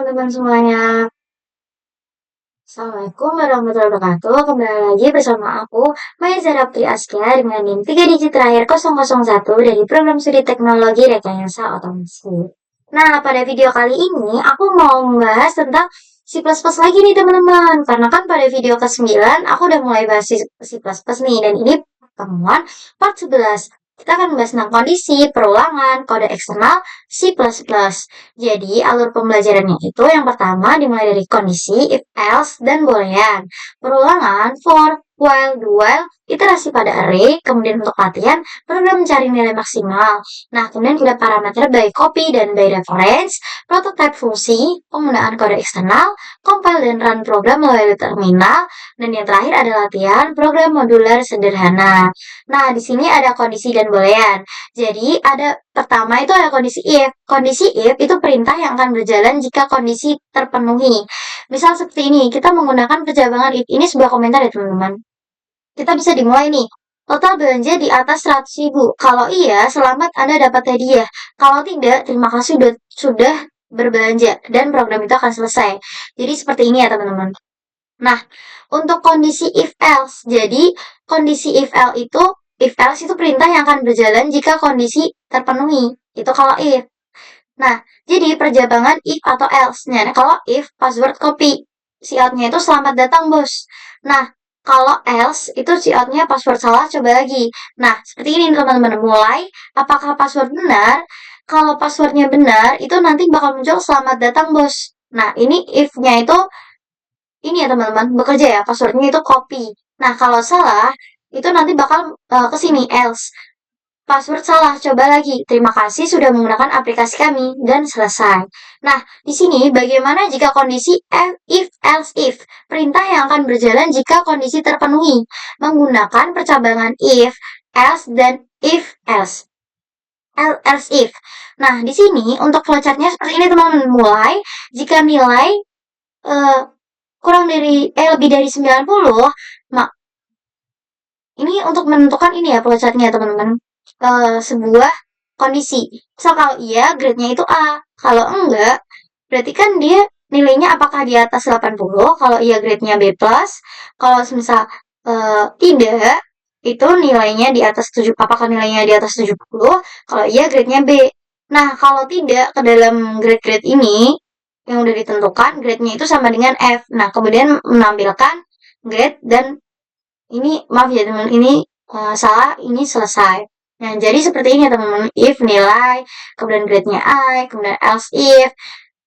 teman-teman semuanya. Assalamualaikum warahmatullahi wabarakatuh. Kembali lagi bersama aku, Maya Zarapri Askia dengan NIM 3 digit terakhir 001 dari program studi teknologi rekayasa otomasi. Nah, pada video kali ini aku mau membahas tentang C++ lagi nih teman-teman. Karena kan pada video ke-9 aku udah mulai bahas C++ nih. Dan ini pertemuan part 11. Kita akan membahas tentang kondisi, perulangan, kode eksternal, C++. Jadi, alur pembelajarannya itu yang pertama dimulai dari kondisi, if, else, dan boolean. Perulangan, for, while, do while, iterasi pada array, kemudian untuk latihan, program mencari nilai maksimal. Nah, kemudian ada parameter by copy dan by reference, prototype fungsi, penggunaan kode eksternal, compile dan run program melalui terminal, dan yang terakhir ada latihan program modular sederhana. Nah, di sini ada kondisi dan boolean. Jadi, pertama itu ada kondisi if. Kondisi if itu perintah yang akan berjalan jika kondisi terpenuhi. Misal seperti ini, kita menggunakan perjabangan if. Ini sebuah komentar ya teman-teman. Kita bisa dimulai nih. Total belanja di atas 100.000. Kalau iya, selamat Anda dapat hadiah. Kalau tidak, terima kasih sudah berbelanja. Dan program itu akan selesai. Jadi seperti ini ya teman-teman. Nah, untuk kondisi if else. Jadi, kondisi if else itu perintah yang akan berjalan jika kondisi terpenuhi. Itu kalau if. Nah, jadi perjabangan if atau else-nya. Nah, kalau if, password copy. Siatnya itu selamat datang, bos. Nah, kalau else, itu siatnya password salah, coba lagi. Nah, seperti ini teman-teman. Mulai, apakah password benar? Kalau passwordnya benar, itu nanti bakal muncul selamat datang, bos. Nah, ini if-nya itu ini ya teman-teman, bekerja ya, passwordnya itu copy. Nah, kalau salah, itu nanti bakal ke sini, else. Password salah, coba lagi. Terima kasih sudah menggunakan aplikasi kami, dan selesai. Nah, di sini bagaimana jika kondisi if, else, if? Perintah yang akan berjalan jika kondisi terpenuhi, menggunakan percabangan if, else, dan if, else. Else, if. Nah, di sini untuk flowchartnya seperti ini teman-teman. Mulai, jika nilai lebih dari 90, ini untuk menentukan ini ya flowchartnya teman-teman. Sebuah kondisi. Misal kalau iya, grade-nya itu A. Kalau enggak, berarti kan dia nilainya apakah di atas 80, kalau iya grade-nya B+. Kalau misal tidak, itu nilainya di atas 7, apakah nilainya di atas 70, kalau iya grade-nya B. Nah, kalau tidak, ke dalam grade-grade ini, yang udah ditentukan, grade-nya itu sama dengan F. Nah, kemudian menampilkan grade dan ini, maaf ya teman, ini salah, ini selesai. Nah, jadi seperti ini ya teman-teman. If nilai, kemudian grade-nya I, kemudian else if.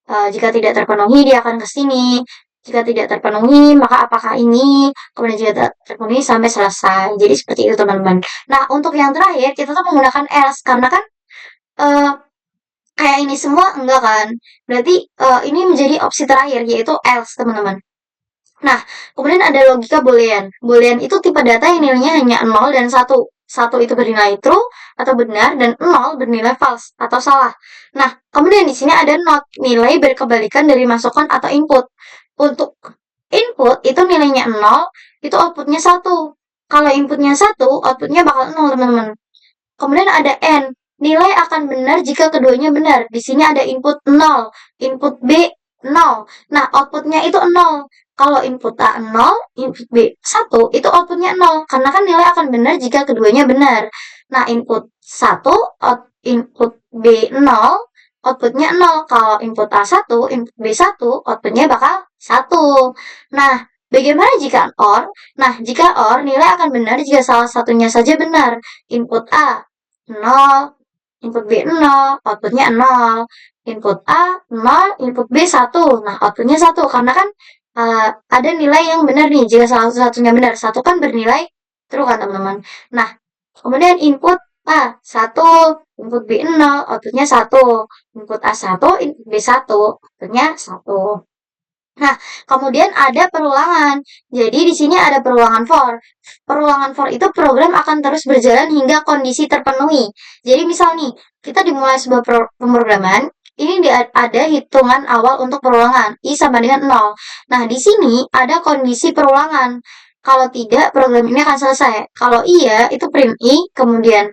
Jika tidak terpenuhi, dia akan ke sini. Jika tidak terpenuhi, maka apakah ini? Kemudian jika tidak terpenuhi, sampai selesai. Jadi seperti itu teman-teman. Nah, untuk yang terakhir, kita tuh menggunakan else. Karena kan kayak ini semua enggak kan. Berarti ini menjadi opsi terakhir, yaitu else teman-teman. Nah, kemudian ada logika boolean. Boolean itu tipe data yang nilainya hanya 0 dan 1. 1 itu bernilai true atau benar, dan 0 bernilai false atau salah. Nah, kemudian di sini ada not, nilai berkebalikan dari masukan atau input. Untuk input itu nilainya 0, itu outputnya 1. Kalau inputnya 1, outputnya bakal 0, teman-teman. Kemudian ada n, nilai akan benar jika keduanya benar. Di sini ada input 0, input B 0. Nah, outputnya itu 0. Kalau input A 0, input B 1, itu outputnya 0. Karena kan nilai akan benar jika keduanya benar. Nah, input 1, input B 0, outputnya 0. Kalau input A 1, input B 1, outputnya bakal 1. Nah, bagaimana jika OR? Nah, jika OR, nilai akan benar jika salah satunya saja benar. Input A 0, input B 0, outputnya 0. Input A 0, input B 1. Nah, outputnya 1. Karena kan ada nilai yang benar nih, jika salah satunya benar. 1 kan bernilai true kan teman-teman. Nah, kemudian input A 1, input B 0, outputnya 1. Input A 1, input B 1, outputnya 1. Nah, kemudian ada perulangan. Jadi di sini ada perulangan for. Perulangan for itu program akan terus berjalan hingga kondisi terpenuhi. Jadi misal nih, kita dimulai sebuah pemrograman, ini ada hitungan awal untuk perulangan, I sama dengan 0. Nah, di sini ada kondisi perulangan. Kalau tidak, program ini akan selesai. Kalau iya, itu print I, kemudian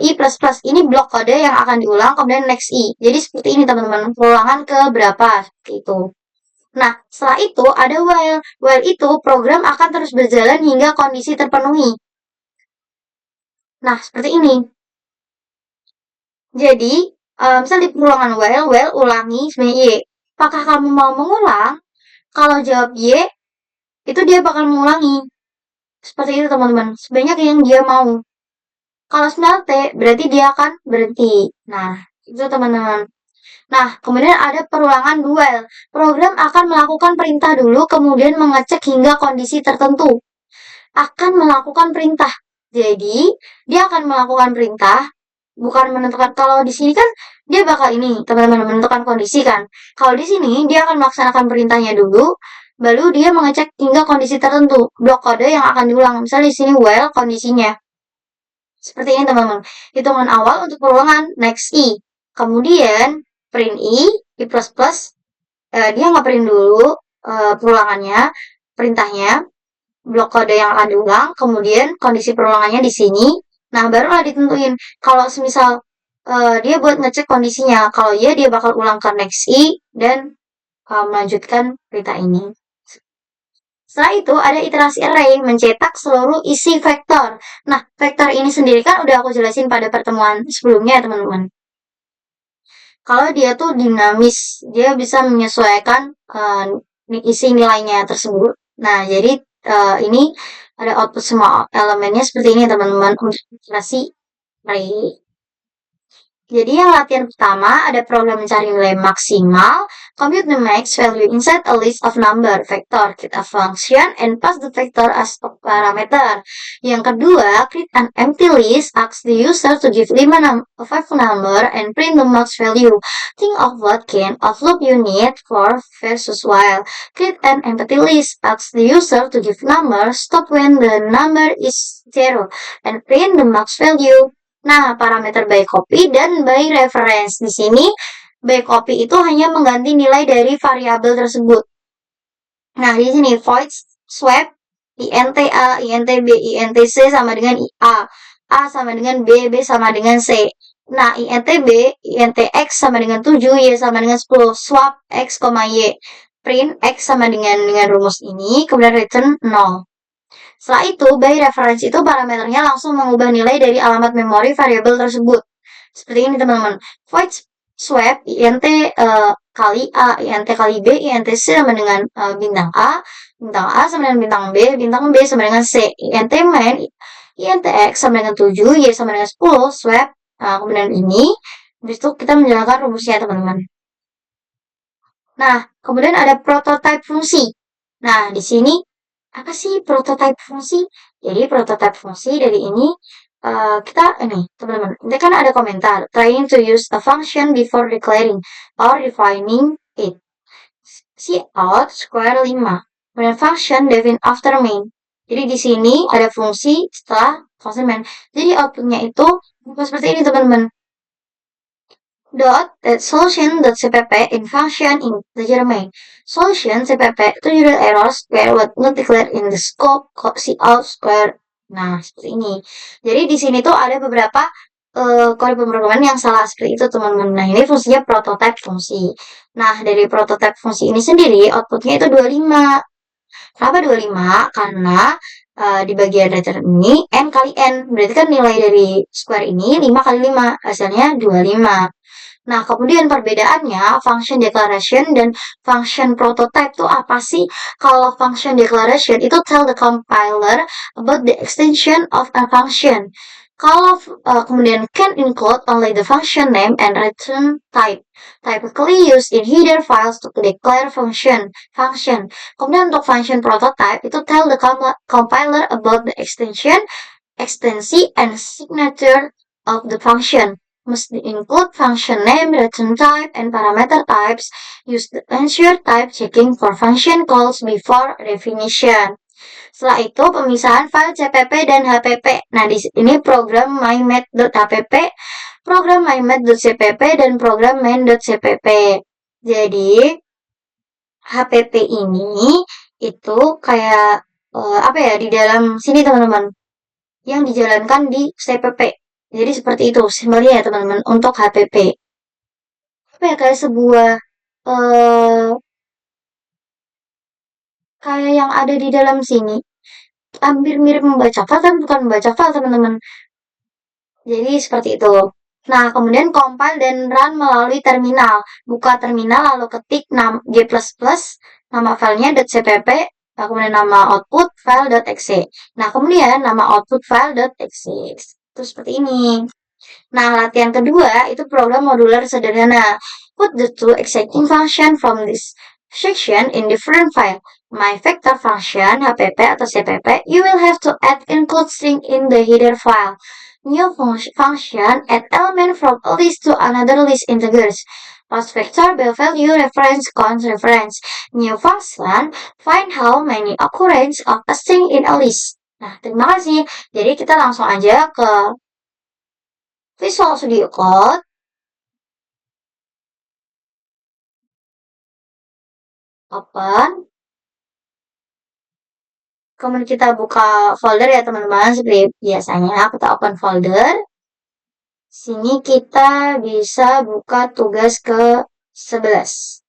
I++. Ini blok kode yang akan diulang, kemudian next I. Jadi seperti ini teman-teman, perulangan ke berapa, seperti itu. Nah, setelah itu ada while. While itu program akan terus berjalan hingga kondisi terpenuhi. Nah, seperti ini. Jadi, misal di perulangan while ulangi sebenarnya Y. Apakah kamu mau mengulang? Kalau jawab Y, itu dia bakal mengulangi. Seperti itu teman-teman. Sebanyak yang dia mau. Kalau 9T, berarti dia akan berhenti. Nah, itu teman-teman. Nah, kemudian ada perulangan dual. Program akan melakukan perintah dulu, kemudian mengecek hingga kondisi tertentu. Akan melakukan perintah. Jadi, dia akan melakukan perintah, bukan menentukan. Kalau di sini kan, dia bakal ini, teman-teman, menentukan kondisi kan. Kalau di sini, dia akan melaksanakan perintahnya dulu, baru dia mengecek hingga kondisi tertentu. Blok kode yang akan diulang. Misalnya di sini while kondisinya. Seperti ini teman-teman. Hitungan awal untuk perulangan next I. Kemudian print I++, dia nggak print dulu perulangannya, perintahnya, blok kode yang akan diulang, kemudian kondisi perulangannya di sini. Nah, barulah ditentuin. Kalau semisal dia buat ngecek kondisinya, kalau ya dia bakal ulang ke next I dan melanjutkan perintah ini. Setelah itu ada iterasi array, mencetak seluruh isi vektor. Nah, vektor ini sendiri kan udah aku jelasin pada pertemuan sebelumnya, teman-teman. Kalau dia tuh dinamis, dia bisa menyesuaikan isi nilainya tersebut. Nah, jadi ini ada output semua elemennya seperti ini, teman-teman, untuk iterasi array. Jadi yang latihan pertama ada program mencari nilai maksimal, compute the max value inside a list of number vector, create a function, and pass the vector as a parameter. Yang kedua, create an empty list, ask the user to give 5 number and print the max value. Think of what kind of loop you need for versus while. Create an empty list, ask the user to give number, stop when the number is 0, and print the max value. Nah, parameter by copy dan by reference. Di sini, by copy itu hanya mengganti nilai dari variabel tersebut. Nah, di sini void swap int A, int B, int C sama dengan A. A sama dengan B, B sama dengan C. Nah, int B, int X sama dengan 7, Y sama dengan 10. Swap X, Y. Print X sama dengan rumus ini, kemudian return 0. Setelah itu, by reference itu parameternya langsung mengubah nilai dari alamat memori variabel tersebut. Seperti ini teman-teman. Void swap int kali A, int kali B, int C sama dengan bintang A sama dengan bintang B sama dengan C. Int main, int X sama dengan 7, Y sama dengan 10, swap. Kemudian ini, habis itu kita menjalankan rumusnya teman-teman. Nah, kemudian ada prototype fungsi. Nah, di sini apa sih prototype fungsi? Jadi prototype fungsi dari ini kita ini teman-teman, ini kan ada komentar trying to use a function before declaring or defining it. Cout square 5. Kemudian function define after main. Jadi di sini ada fungsi setelah function main. Jadi outputnya itu seperti ini teman-teman. Solution.cpp in function integer main. Solution cpp to user error square what not declared in the scope cout square. Nah, seperti ini. Jadi di sini tuh ada beberapa kode pemrograman yang salah seperti itu, teman-teman. Nah, ini fungsinya prototype fungsi. Nah, dari prototype fungsi ini sendiri outputnya itu 25. Kenapa 25? Karena di bagian return ini n kali n. Berarti kan nilai dari square ini 5 kali 5. Hasilnya 25. Nah, kemudian perbedaannya function declaration dan function prototype itu apa sih? Kalau function declaration itu tell the compiler about the extension of a function. Kalau kemudian can include only the function name and return type. Typically used in header files to declare function. Kemudian untuk function prototype itu tell the compiler about the extensi and signature of the function. Must include function name, return type, and parameter types. Use the ensure type checking for function calls before definition. Setelah itu pemisahan file CPP dan HPP. Nah, di sini program mymat.hpp, program mymat.cpp, dan program main.cpp. Jadi HPP ini itu kayak apa ya di dalam sini teman-teman yang dijalankan di CPP. Jadi seperti itu simpelnya ya teman-teman untuk HPP. Apa ya, kayak sebuah eh kayak yang ada di dalam sini hampir mirip membaca file tapi bukan membaca file teman-teman. Jadi seperti itu. Nah, kemudian compile dan run melalui terminal. Buka terminal lalu ketik g++, nama filenya .cpp, kemudian nama output file.exe. Nah, kemudian nama output file.exe. Itu seperti ini. Nah, latihan kedua itu program modular sederhana. Put the two exciting function from this section in different file. My vector function, HPP atau CPP, you will have to add include string in the header file. New function, add element from a list to another list integers. Post vector, value, reference, cons, reference. New function, find how many occurrence of a string in a list. Nah, terima kasih. Jadi kita langsung aja ke Visual Studio Code. Open. Kemudian kita buka folder ya teman-teman. Seperti biasanya kita open folder. Sini kita bisa buka tugas ke 11.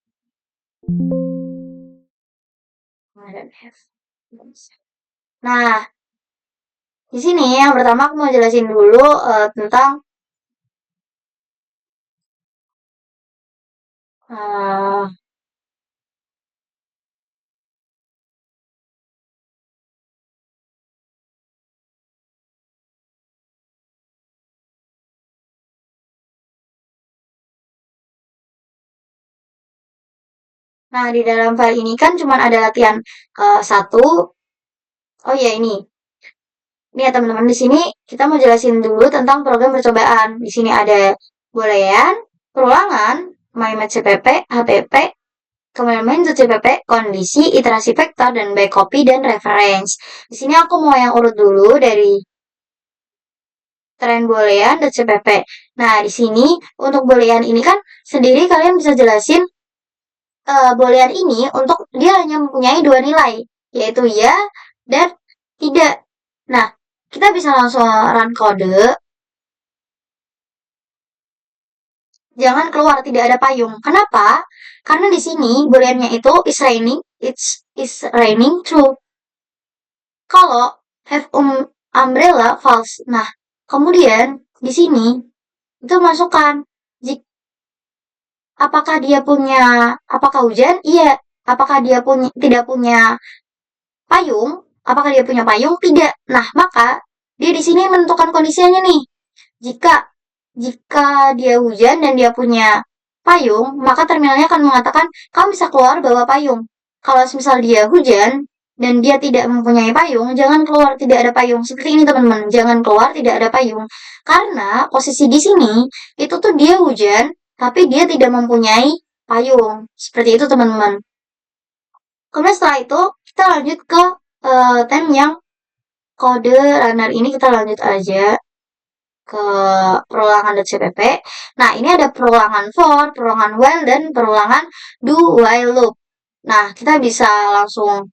Nah, di sini yang pertama aku mau jelasin dulu tentang nah, di dalam file ini kan cuma ada latihan satu. Oh ya ini. Ini ya teman-teman, di sini kita mau jelasin dulu tentang program percobaan. Di sini ada boolean, perulangan, my.cpp, HPP, kemudian main.cpp, kondisi, iterasi vektor, dan back copy dan reference. Di sini aku mau yang urut dulu dari tren boolean.cpp. Nah, di sini untuk boolean ini kan sendiri kalian bisa jelasin boolean ini untuk dia hanya mempunyai dua nilai, yaitu ya dan tidak. Nah, kita bisa langsung run kode. Jangan keluar, tidak ada payung. Kenapa? Karena di sini booleannya itu is raining true. Kalau have umbrella false. Nah, kemudian di sini itu masukkan apakah hujan? Iya. Apakah dia tidak punya payung? Apakah dia punya payung? Tidak. Nah, maka dia di sini menentukan kondisinya nih. Jika jika dia hujan dan dia punya payung, maka terminalnya akan mengatakan kamu bisa keluar bawa payung. Kalau misal dia hujan dan dia tidak mempunyai payung, jangan keluar, tidak ada payung. Seperti ini teman-teman, jangan keluar, tidak ada payung. Karena posisi di sini itu tuh dia hujan, tapi dia tidak mempunyai payung. Seperti itu teman-teman. Kemudian setelah itu kita lanjut ke tem yang kode runner ini, kita lanjut aja ke perulangan.cpp. Nah, ini ada perulangan for, perulangan while, dan perulangan do while loop. Nah, kita bisa langsung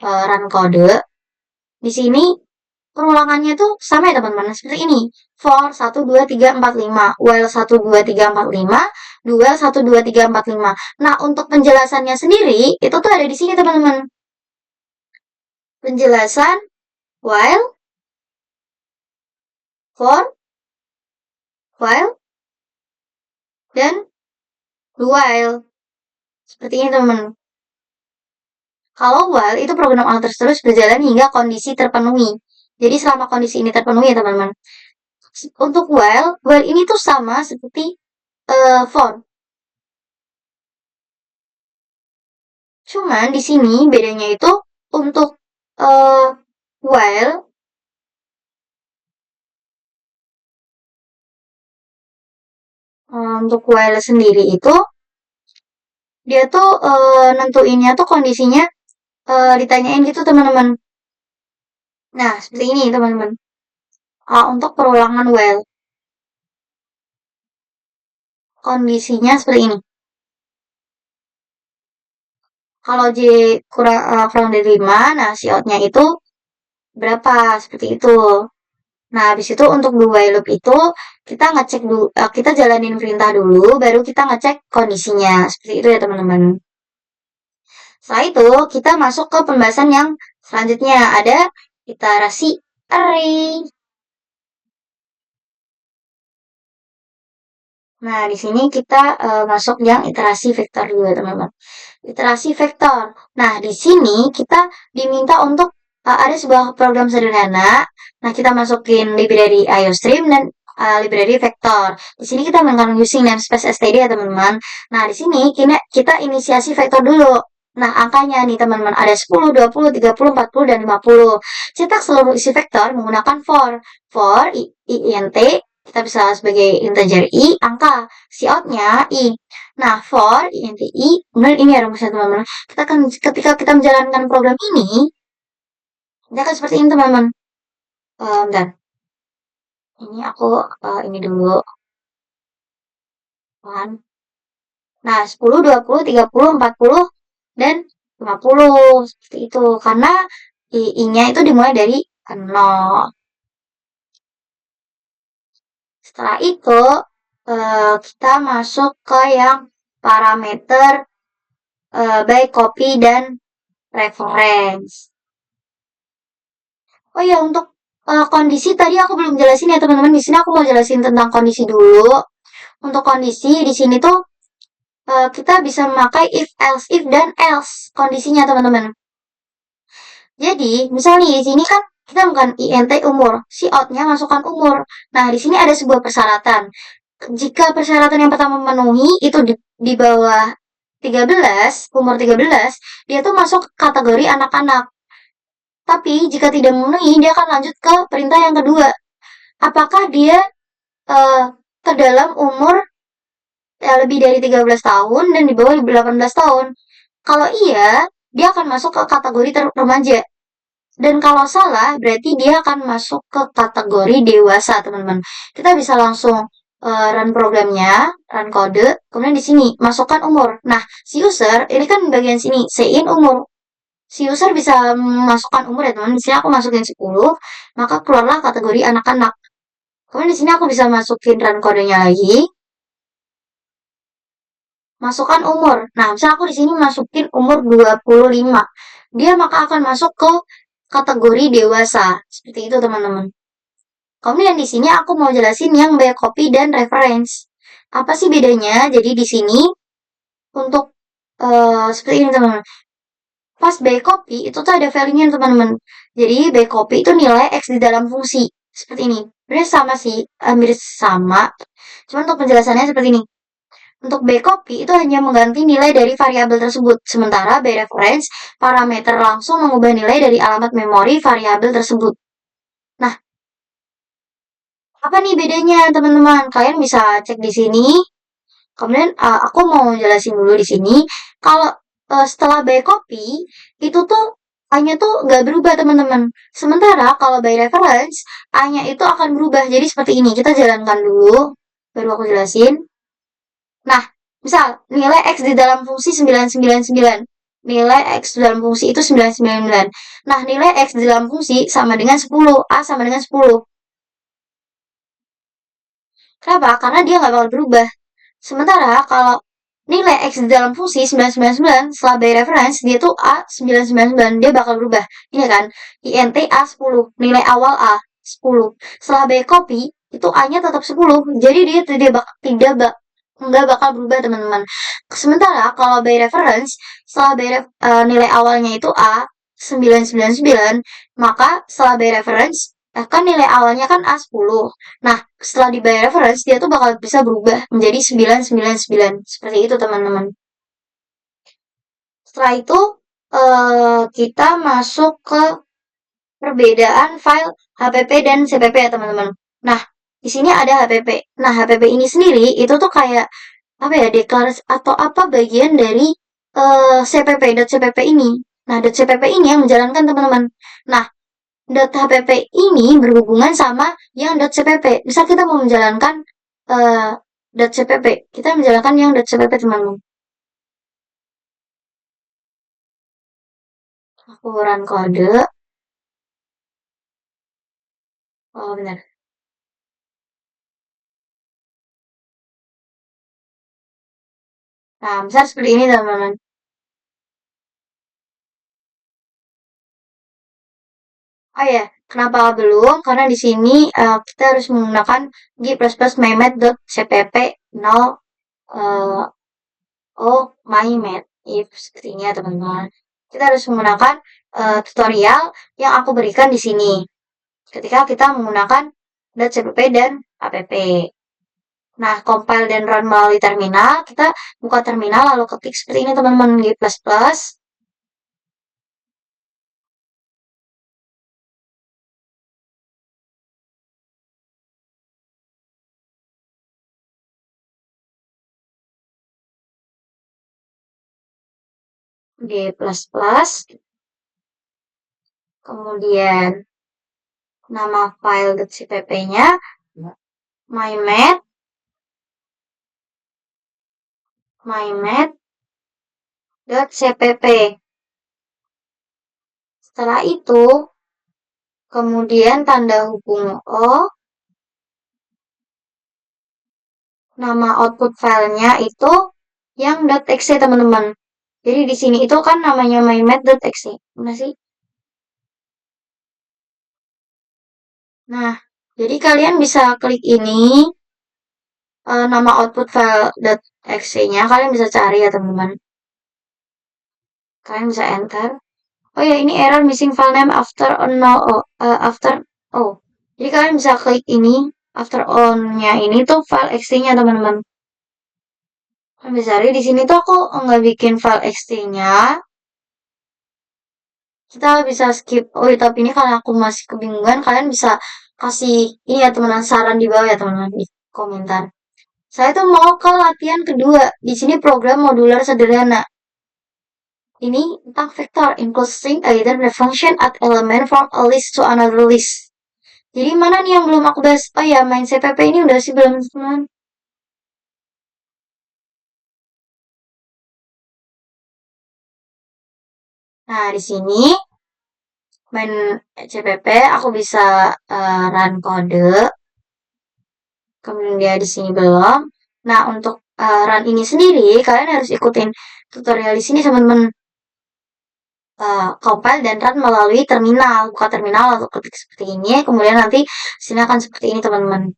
run kode. Di sini perulangannya tuh sama ya teman-teman, seperti ini. For 1, 2, 3, 4, 5. While 1, 2, 3, 4, 5. Do while 1, 2, 3, 4, 5. Nah, untuk penjelasannya sendiri, itu tuh ada di sini teman-teman. Penjelasan while, for, while, dan do while. Seperti ini teman-teman. Kalau while itu program terus berjalan hingga kondisi terpenuhi. Jadi selama kondisi ini terpenuhi ya teman-teman. Untuk while ini tuh sama seperti for. Cuman di sini bedanya itu untuk while untuk while sendiri itu dia tuh nentuinnya tuh kondisinya ditanyain gitu teman-teman. Nah, seperti ini teman-teman. Untuk perulangan while kondisinya seperti ini. Kalau J kurang dari 5, nah si outnya itu berapa? Seperti itu. Nah, habis itu untuk do while loop itu kita ngecek dulu, kita jalanin perintah dulu, baru kita ngecek kondisinya. Seperti itu ya teman-teman. Setelah itu kita masuk ke pembahasan yang selanjutnya, ada iterasi array. Nah, di sini kita masuk yang iterasi vektor dulu ya teman-teman. Iterasi vektor. Nah, di sini kita diminta untuk ada sebuah program sederhana. Nah, kita masukin library IOStream dan library vektor. Di sini kita menggunakan using namespace std ya teman-teman. Nah, di sini kita inisiasi vektor dulu. Nah, angkanya nih teman-teman ada 10, 20, 30, 40, dan 50. Cetak seluruh isi vektor menggunakan for. For int kita bisa sebagai integer i, angka. Si outnya i. Nah, for int i, kemudian ini ya rumusnya teman-teman. Ketika kita menjalankan program ini, dia akan seperti ini teman-teman. Bentar. Ini aku ini dulu. Nah, 10, 20, 30, 40, dan 50. Seperti itu. Karena i-nya itu dimulai dari 0. Setelah itu, kita masuk ke yang parameter by copy dan reference. Oh ya, untuk kondisi tadi aku belum jelasin ya teman-teman. Di sini aku mau jelasin tentang kondisi dulu. Untuk kondisi di sini tuh kita bisa memakai if dan else kondisinya teman-teman. Jadi, misalnya di sini kan kita bukan int umur, si outnya masukkan umur. Nah, di sini ada sebuah persyaratan. Jika persyaratan yang pertama memenuhi, itu di bawah 13, umur 13, dia tuh masuk kategori anak-anak. Tapi jika tidak memenuhi, dia akan lanjut ke perintah yang kedua. Apakah dia uh, terdalam umur lebih dari 13 tahun dan di bawah 18 tahun? Kalau iya, dia akan masuk ke kategori remaja. Dan kalau salah, berarti dia akan masuk ke kategori dewasa, teman-teman. Kita bisa langsung run programnya, run kode, kemudian di sini masukkan umur. Nah, si user ini kan bagian sini, sein umur. Si user bisa masukkan umur ya, teman. Di sini aku masukin 10, maka keluarlah kategori anak-anak. Kemudian di sini aku bisa masukin run kodenya lagi, masukkan umur. Nah, misalnya aku di sini masukin umur 25. Dia maka akan masuk ke kategori dewasa. Seperti itu, teman-teman. Kemudian di sini aku mau jelasin yang by copy dan reference. Apa sih bedanya? Jadi di sini untuk seperti ini, teman-teman. Pas by copy itu tuh ada value-nya, teman-teman. Jadi by copy itu nilai x di dalam fungsi. Seperti ini. Sebenarnya sama sih, hampir sama. Cuma untuk penjelasannya seperti ini. Untuk by copy itu hanya mengganti nilai dari variabel tersebut, sementara by reference parameter langsung mengubah nilai dari alamat memori variabel tersebut. Nah, apa nih bedanya teman-teman? Kalian bisa cek di sini. Kemudian aku mau jelasin dulu di sini. Kalau setelah by copy itu tuh A-nya tuh nggak berubah teman-teman. Sementara kalau by reference A-nya itu akan berubah. Jadi seperti ini. Kita jalankan dulu. Baru aku jelasin. Nah, misal nilai X di dalam fungsi 999. Nilai X di dalam fungsi itu 999. Nah, nilai X di dalam fungsi sama dengan 10. A sama dengan 10. Kenapa? Karena dia nggak bakal berubah. Sementara kalau nilai X di dalam fungsi 999 setelah by reference, dia tuh A 999. Dia bakal berubah. Ini kan, int A10. Nilai awal A 10. Setelah by copy, itu A-nya tetap 10. Jadi dia nggak bakal berubah teman-teman. Sementara kalau by reference, setelah nilai awalnya itu A 999, maka setelah by reference kan nilai awalnya kan A10. Nah, setelah di by reference dia tuh bakal bisa berubah menjadi 999. Seperti itu teman-teman. Setelah itu kita masuk ke perbedaan file HPP dan CPP ya teman-teman. Nah, di sini ada HPP. Nah, HPP ini sendiri itu tuh kayak apa ya, deklarasi atau apa bagian dari CPP ini. Nah, .cpp ini yang menjalankan teman-teman. Nah, .hpp ini berhubungan sama yang .cpp. Misal kita mau menjalankan uh, .cpp, kita menjalankan yang .cpp teman-teman. Aku run kode. Oh, benar. Nah, misal seperti ini teman-teman. Oh ya, kenapa belum? Karena di sini kita harus menggunakan g++mymat.cpp 0 eh, oh mymat if seperti ini ya teman-teman. Kita harus menggunakan tutorial yang aku berikan di sini. Ketika kita menggunakan .cpp dan app. Nah, compile dan run melalui terminal, kita buka terminal lalu ketik seperti ini teman-teman g++. G++, kemudian nama file .cpp-nya mymat, mymat.cpp. Setelah itu, kemudian tanda hubung O, nama output filenya itu yang .exe teman-teman. Jadi di sini itu kan namanya mymat.exe. Mana sih? Nah, jadi kalian bisa klik ini, nama output file .exe-nya kalian bisa cari ya teman-teman. Kalian bisa enter. Oh ya, ini error missing file name after on no oh, after oh. Jadi kalian bisa klik ini after on-nya ini tuh file exe-nya teman-teman. Kalian bisa cari di sini tuh aku nggak bikin file exe-nya. Kita bisa skip. Oh ya, tapi ini kalau aku masih kebingungan, kalian bisa kasih ini ya teman-teman saran di bawah ya teman-teman di komentar. Saya tuh mau ke latihan kedua. Di sini program modular sederhana. Ini tentang vector including either the function add element from a list to another list. Jadi mana nih yang belum aku bahas? Oh ya, main CPP ini udah sih belum teman. Nah, di sini main CPP aku bisa run kode. Kemudian dia di sini belum. Nah, untuk run ini sendiri kalian harus ikutin tutorial di sini teman-teman. Compile dan run melalui terminal. Buka terminal atau ketik seperti ini. Kemudian nanti sini akan seperti ini teman-teman.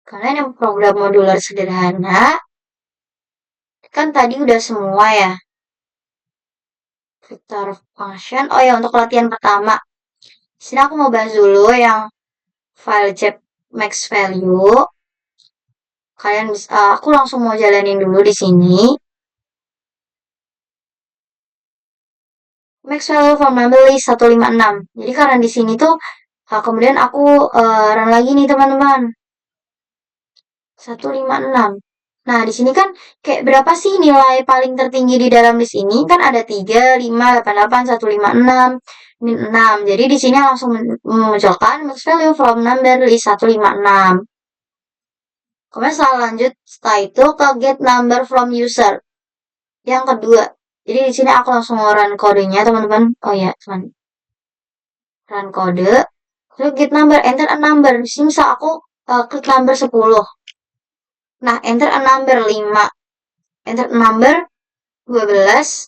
Kalian yang program modular sederhana kan tadi udah semua ya. Vector function. Oh ya, untuk latihan pertama. Sini aku mau bahas dulu yang file chat max value. Kalian bisa, aku langsung mau jalanin dulu di sini. Max value for memory 156. Jadi karena di sini tuh kemudian aku run lagi nih teman-teman. 156. Nah, di sini kan kayak berapa sih nilai paling tertinggi di dalam list ini? Kan ada 3, 5, 88, 156, min 6. Jadi di sini langsung memunculkan max value from number list 156. Kemudian setelah itu ke get number from user. Yang kedua. Jadi di sini aku langsung run kodenya, teman-teman. Oh ya, teman. Run kode. Terus get number, enter a number. Di sini bisa aku klik number 10. Nah, enter a number 5. Enter a number 12.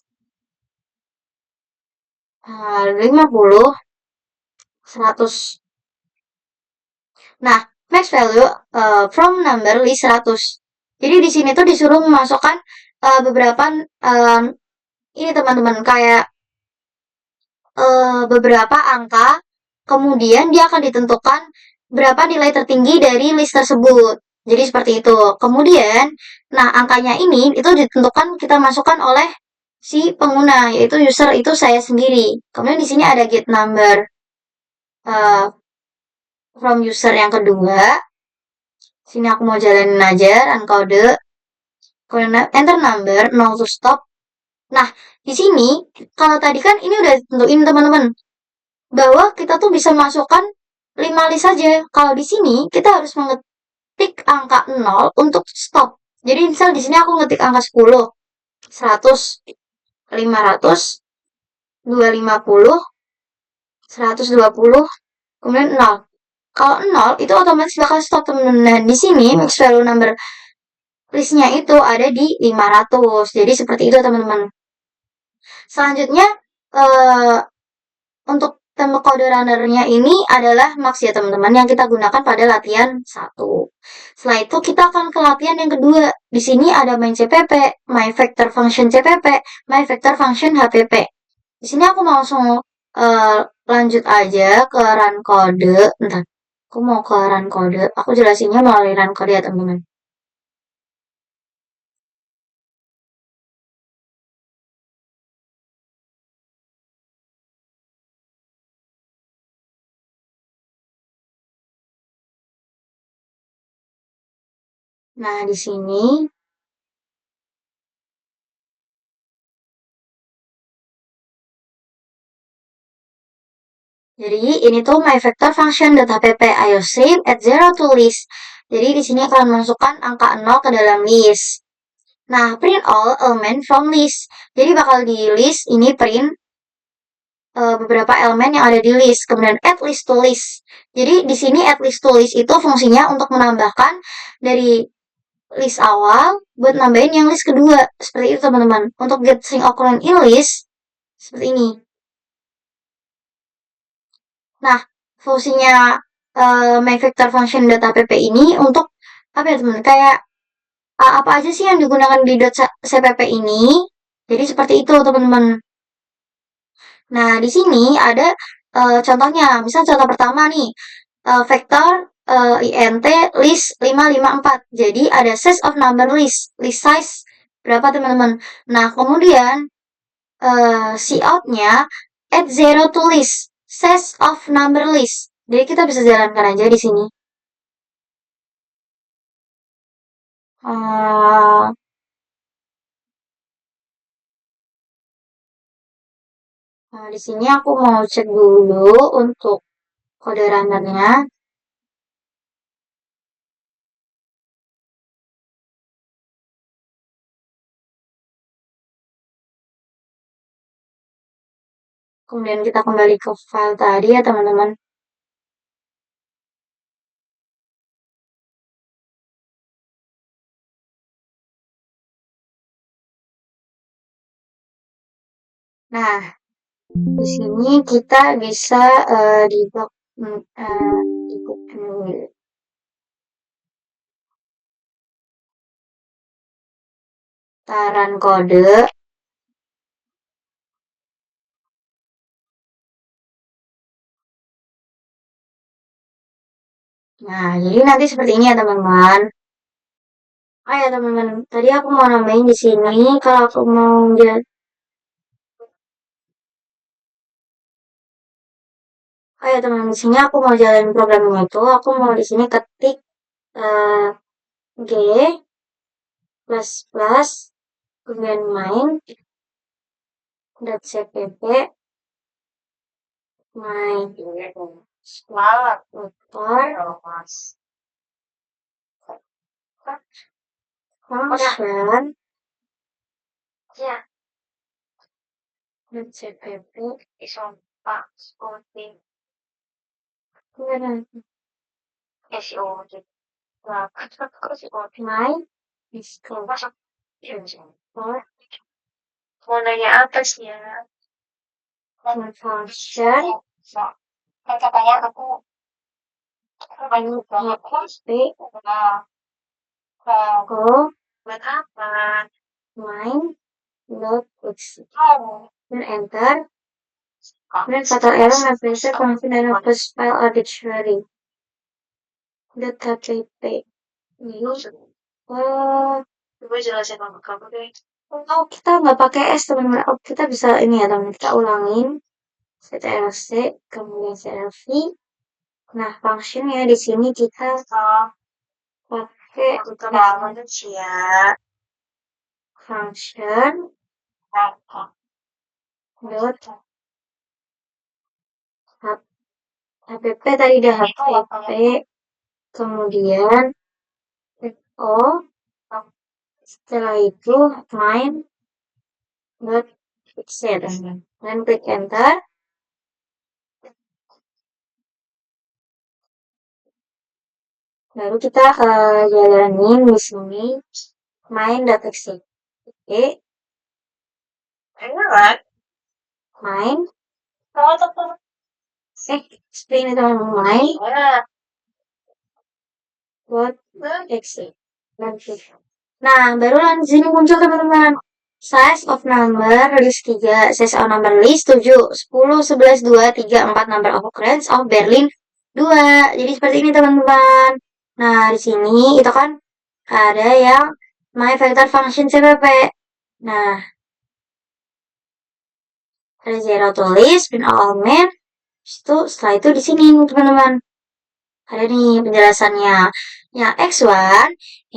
50. 100. Nah, max value from number list 100. Jadi di sini tuh disuruh memasukkan beberapa ini teman-teman kayak beberapa angka, kemudian dia akan ditentukan berapa nilai tertinggi dari list tersebut. Jadi seperti itu. Kemudian, nah angkanya ini itu ditentukan kita masukkan oleh si pengguna, yaitu user itu saya sendiri. Kemudian di sini ada get number from user yang kedua. Sini aku mau jalanin aja run kode. Kemudian enter number 0 to stop. Nah, di sini kalau tadi kan ini udah ditentuin teman-teman bahwa kita tuh bisa masukkan 5 list saja. Kalau di sini kita harus mengetik angka 0 untuk stop. Jadi misal di sini aku ngetik angka 10, 100, 500, 250, 120, kemudian 0. Kalau 0 itu otomatis bakal stop teman-teman. Nah, di sini max value number listnya itu ada di 500. Jadi seperti itu teman-teman. Selanjutnya eh, untuk tembok kode runnernya ini adalah max ya teman-teman yang kita gunakan pada latihan 1. Setelah itu kita akan ke latihan yang kedua. Di sini ada main CPP, my vector function CPP, my vector function HPP. Di sini aku mau langsung lanjut aja ke run kode. Bentar, aku mau ke run kode. Aku jelasinnya melalui run kode ya teman-teman. Nah, di sini jadi ini tuh my vector function data.pp ayo save at 0 to list. Jadi di sini akan masukkan angka 0 ke dalam list. Nah, print all element from list. Jadi bakal di list ini print beberapa elemen yang ada di list. Kemudian add list to list. Jadi di sini add list to list itu fungsinya untuk menambahkan dari list awal buat nambahin yang list kedua. Seperti itu teman-teman. Untuk get string occurrence in list seperti ini. Nah, fungsinya my vector function data.pp ini untuk apa ya teman? Kayak apa aja sih yang digunakan di .cpp ini? Jadi seperti itu teman-teman. Nah, di sini ada contohnya. Misal contoh pertama nih, vektor int list 554. Jadi ada size of number list size berapa teman-teman. Nah, kemudian cout-nya add zero to list, size of number list. Jadi kita bisa jalankan aja di sini. Uh, nah, di sini aku mau cek dulu untuk kode runnernya. Kemudian kita kembali ke file tadi ya teman-teman. Nah, di sini kita bisa debug taran kode. Nah, jadi nanti seperti ini ya teman-teman. Oh ya teman-teman, tadi aku mau nambahin di sini kalau aku mau oh ya teman-teman, di sini aku mau jalanin programnya itu, aku mau di sini ketik uh, g plus plus kemudian main .cpp main motor function .cpp kemudian main for Mau nanya apa sih ya? function Katanya aku hp go buat apa? main .exe Mau dan enter. Kemudian fatal error replace function dan opus file or dictionary .ktp ini oh coba jelasin sama kamu deh. oh kita nggak pakai s teman-teman. Oh, kita bisa ini ya teman, kita ulangin ctrl-c kemudian ctrl-v. Nah, functionnya di sini kita pakai Aku terlalu sih ya. function dot hpp tadi udah hpp kemudian o setelah itu main dot exe dan klik enter. Baru kita jalanin di sini main.exe. Oke, Enggak. main. Kalau tetap Seperti ini teman-teman, main iya. .exe. Nah, barulah di sini muncul teman-teman. Size of number list 3, size of number list 7, 10, 11, 2, 3, 4, number of occurrence of Berlin 2. Jadi seperti ini teman-teman. Nah, di sini itu kan ada yang my vector function CPP. Nah, ada zero to list, print all element. Setelah itu di sini teman-teman. Ada nih penjelasannya. Yang X1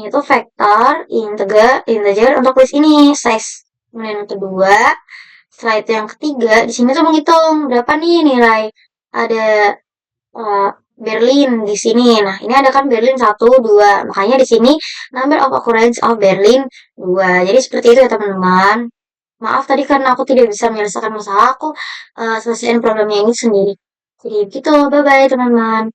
itu vektor integer untuk list ini size. Kemudian yang kedua, setelah itu yang ketiga, di sini tuh menghitung berapa nih nilai. Ada Berlin di sini. Nah, ini ada kan Berlin 1, 2. Makanya di sini number of occurrence of Berlin 2. Jadi seperti itu ya teman-teman. Maaf tadi karena aku tidak bisa menyelesaikan masalah, aku selesaiin problemnya ini sendiri. Jadi begitu, bye-bye teman-teman.